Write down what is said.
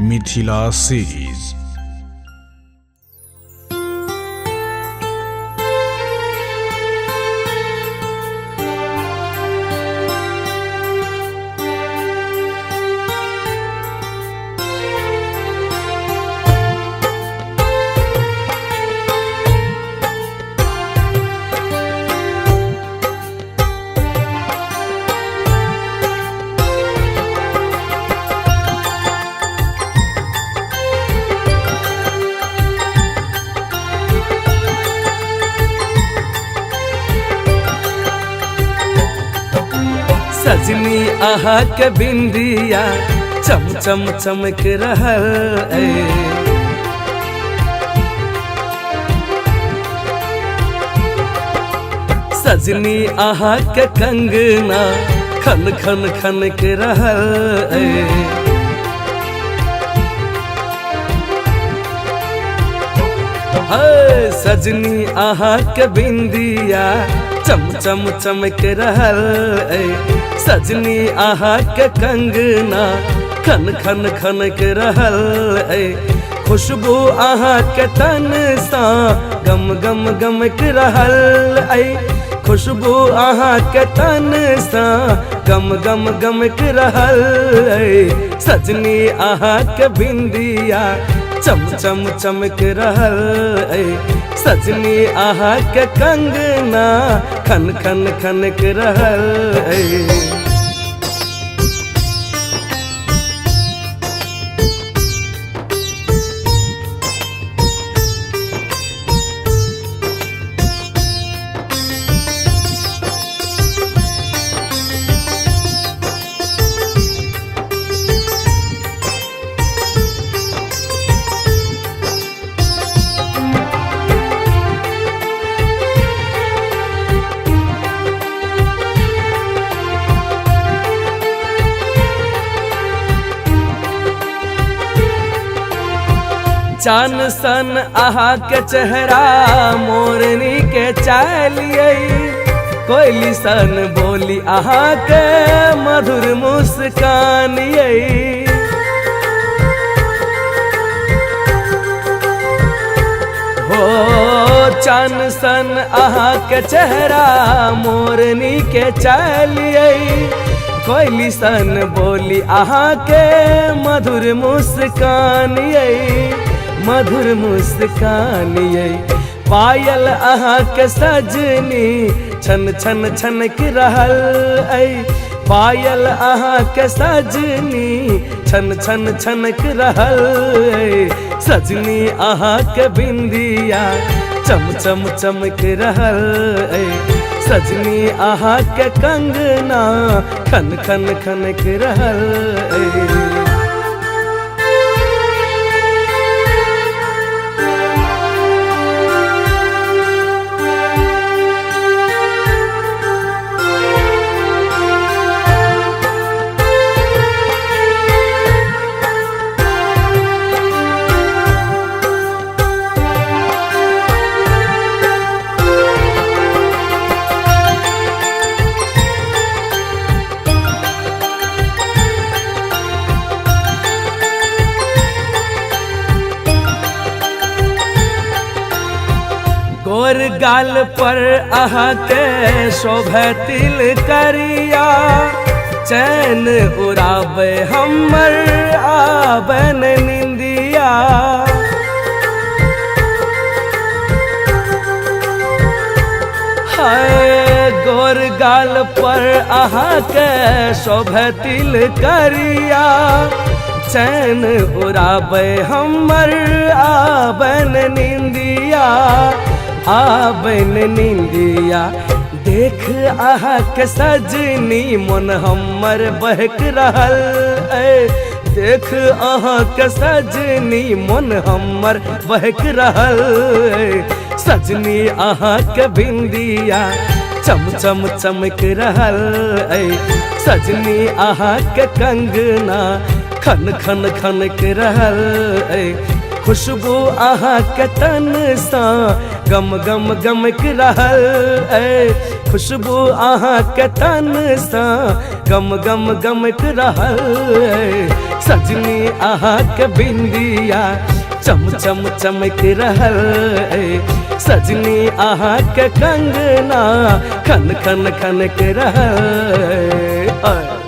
Mithila series. सजनी आहा के बिंदिया चम चम चमक रहल ऐ। सजनी आहा के कंगना खन खन खनक रहल ऐ। सजनी आहा के बिंदिया चम चम चमक रहल ऐ। सजनी आहा के कंगना खन खन खनक रहल ऐ। खुशबू आहा के तन सा गम गम गमक रहल ऐ। खुशबू आहा के तन सा गम गम गमक रहल ऐ। सजनी आहा के बिंदिया चम चम चमक रहल ऐ। सजनी आहा के कंगना खन खन खनक रहल ऐ। चान सन आहा के चेहरा मोरनी के चालिए। कोयली सन बोली आहा के मधुर मुस्कान ये। हो चान सन आहा के चेहरा मोरनी के चालिए। कोयली सन बोली आहा के मधुर मुस्कान ये। मधुर मुस्कान ये। पायल आहा के सजनी छन छन छनक रहल ऐ। पायल आहा के सजनी छन छन छनक रहल ऐ। सजनी आहा के बिंदिया चम चम चमक रहल ऐ। सजनी आहा के कंगना खन खन खनक रहल ऐ। गोर गाल पर आहा के शोभे तिल करिया। चैन उड़ाबे हमर आबन निंदिया। हाय गोर गाल पर आहा के शोभे तिल करिया। चैन उड़ाबे हमर आबन निंदिया। आबन निंदिया। देख आहा के सजनी मन हमर बहक रहल ऐ। देख आहा के सजनी मन हमर बहक रहल ऐ। सजनी आहा के बिंदिया चम चम चमक रहल ऐ। सजनी आहा के कंगना खन खन खनक रहल ऐ। खुशबू आहा के तन सा गम गम गमक रहल ऐ। खुशबू आहा के तन सा गम गम गमक रहल ऐ। सजनी अहाँ के बिंदिया चम चम चमक रहल ऐ। सजनी अहाँ के कंगना खन खन खनक रहल ऐ।